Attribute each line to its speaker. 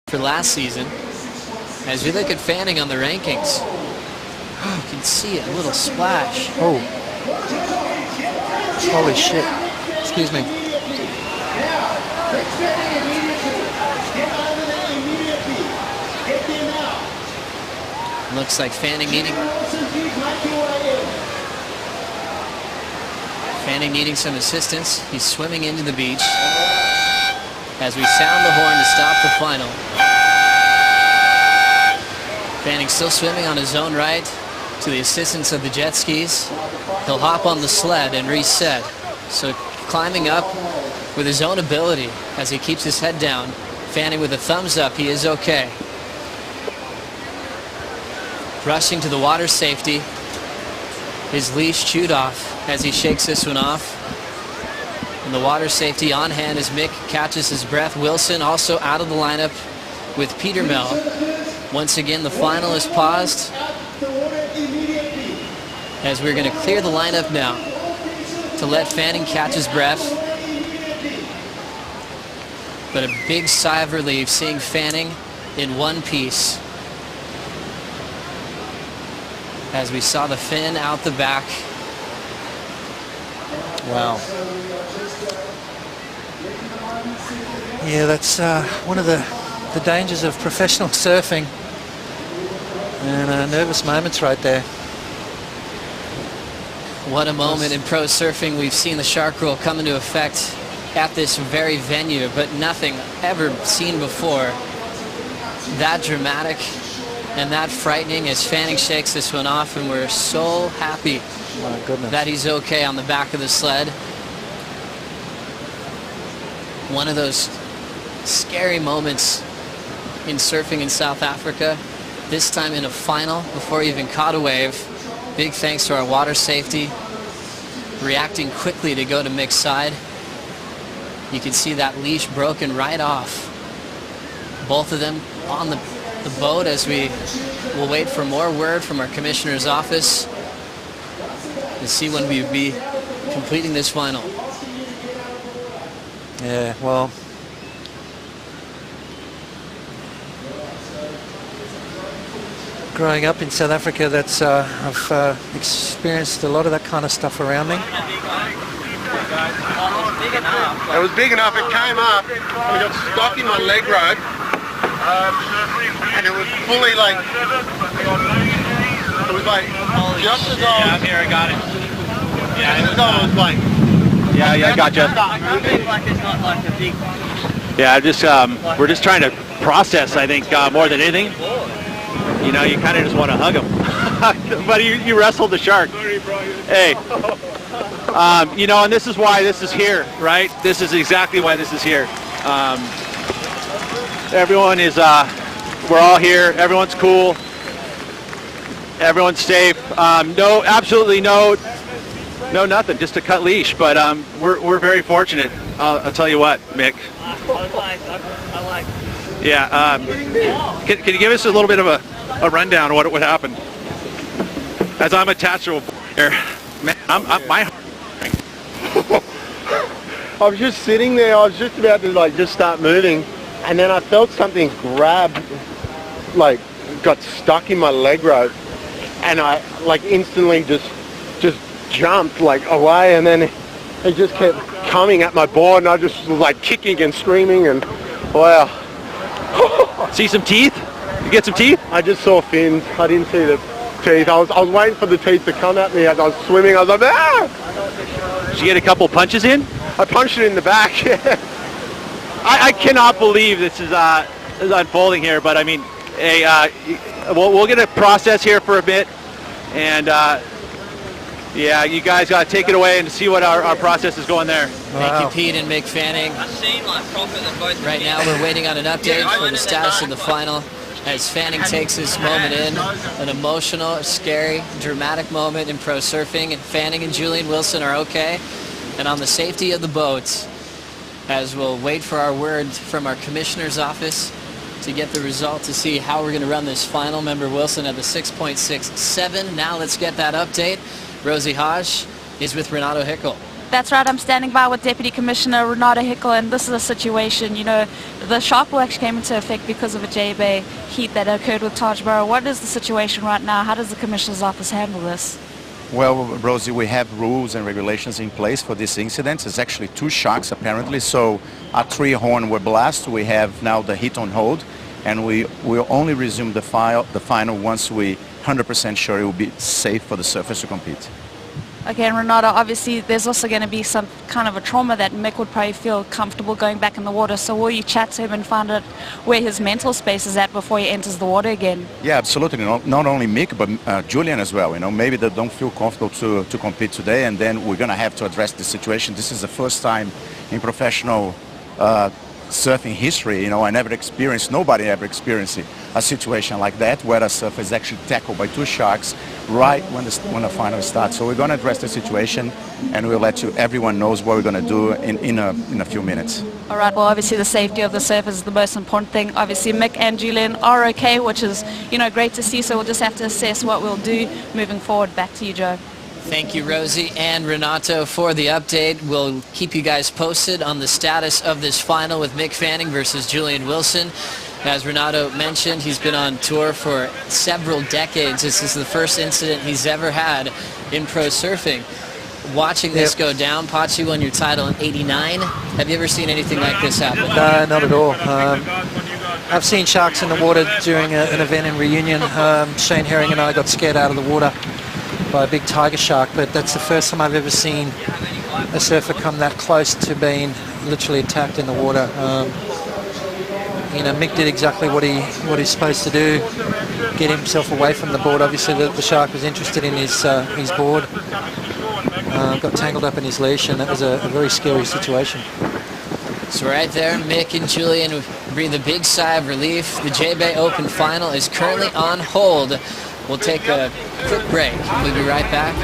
Speaker 1: for last season. As we look at Fanning on the rankings, you can see a little splash.
Speaker 2: Oh, holy shit.
Speaker 1: Excuse me. Looks like Fanning needing some assistance. He's swimming into the beach as we sound the horn to stop the final. Fanning still swimming on his own right to the assistance of the jet skis. He'll hop on the sled and reset. So climbing up with his own ability as he keeps his head down. Fanning with a thumbs up, he is okay. Rushing to the water safety. His leash chewed off as he shakes this one off. And the water safety on hand as Mick catches his breath. Wilson also out of the lineup with Peter Mel. Once again, the final is paused as we're going to clear the lineup now to let Fanning catch his breath. But a big sigh of relief seeing Fanning in one piece as we saw the fin out the back.
Speaker 2: Wow. Yeah, that's one of the dangers of professional surfing. And nervous moments right there.
Speaker 1: What a moment in pro surfing. We've seen the shark rule come into effect at this very venue, but nothing ever seen before that dramatic and that frightening as Fanning shakes this one off, and we're so happy that he's okay on the back of the sled. One of those scary moments in surfing in South Africa, this time in a final before he even caught a wave. Big thanks to our water safety reacting quickly to go to Mick's side. You can see that leash broken right off. Both of them on the boat as we will wait for more word from our commissioner's office to see when we'll be completing this final.
Speaker 2: Yeah, well, growing up in South Africa, that's I've experienced a lot of that kind of stuff around me.
Speaker 3: It was big enough, it came up, and it got stuck in my leg rope, and it was fully like, it was like, just as I was...
Speaker 4: Yeah, I'm here, I got it.
Speaker 3: Yeah, just as I was like...
Speaker 4: Yeah, I gotcha.
Speaker 5: Like it's not like a big...
Speaker 4: Yeah, we're just trying to process, I think, more than anything. You know, you kind of just want to hug him. But you wrestled the shark. Hey. You know, and this is why this is here, right? This is exactly why this is here. Everyone is, we're all here. Everyone's cool. Everyone's safe. No, absolutely no nothing. Just a cut leash. But we're very fortunate. I'll tell you what, Mick.
Speaker 5: I like.
Speaker 4: Yeah. Can you give us a little bit of a rundown of what happened? As I'm attached to a here, man, my.
Speaker 3: I was just sitting there, I was just about to like just start moving, and then I felt something grab, like got stuck in my leg rope, and I like instantly just jumped like away, and then it just kept coming at my board, and I just was like kicking and screaming, and wow.
Speaker 4: See some teeth? You get some teeth?
Speaker 3: I just saw fins. I didn't see the teeth. I was waiting for the teeth to come at me as I was swimming. I was like, ah!
Speaker 4: Did you get a couple punches in?
Speaker 3: I punched it in the back.
Speaker 4: I cannot believe this is unfolding here, but I mean, hey, we'll get a process here for a bit, and yeah, you guys got to take it away and see what our process is going there.
Speaker 1: Thank you, Pete and Mick Fanning. Right now we're waiting on an update for the status of the final as Fanning takes this moment in. An emotional, scary, dramatic moment in pro surfing, and Fanning and Julian Wilson are okay. And on the safety of the boats, as we'll wait for our word from our commissioner's office to get the result to see how we're going to run this final. Member Wilson at the 6.67. Now let's get that update. Rosie Hodge is with Renato Hickel.
Speaker 6: That's right, I'm standing by with Deputy Commissioner Renato Hickel, and this is a situation, you know, The shark rule actually came into effect because of a J-Bay heat that occurred with Taj Borough. What is the situation right now? How does the Commissioner's Office handle this?
Speaker 7: Well, Rosie, we have rules and regulations in place for this incident. It's actually 2 sharks apparently, so our 3 horn were blast. We have now the heat on hold, and we will only resume the final once we 100% sure it will be safe for the surfers to compete.
Speaker 6: Okay, and Renato, obviously there's also going to be some kind of a trauma that Mick would probably feel comfortable going back in the water. So will you chat to him and find out where his mental space is at before he enters the water again?
Speaker 7: Yeah, absolutely. Not only Mick, but Julian as well. Maybe they don't feel comfortable to compete today, and then we're going to have to address the situation. This is the first time in professional surfing history, I never experienced, nobody ever experienced a situation like that where a surfer is actually tackled by 2 sharks right when the final starts. So we're going to address the situation, and we'll let everyone knows what we're going to do in a few minutes.
Speaker 6: All right, well, obviously the safety of the surfers is the most important thing. Obviously Mick and Julian are okay, which is, great to see, so we'll just have to assess what we'll do moving forward. Back to you, Joe.
Speaker 1: Thank you, Rosie and Renato, for the update. We'll keep you guys posted on the status of this final with Mick Fanning versus Julian Wilson. As Renato mentioned, he's been on tour for several decades. This is the first incident he's ever had in pro surfing. Watching this go down, Pachi won your title in '89. Have you ever seen anything like this happen?
Speaker 2: No, not at all. I've seen sharks in the water during an event in Reunion. Shane Herring and I got scared out of the water by a big tiger shark, but that's the first time I've ever seen a surfer come that close to being literally attacked in the water. Mick did exactly what he's supposed to do, get himself away from the board. Obviously the shark was interested in his board, got tangled up in his leash, and that was a very scary situation.
Speaker 1: So right there, Mick and Julian breathe a big sigh of relief. The J-Bay Open final is currently on hold. We'll take a quick break. We'll be right back.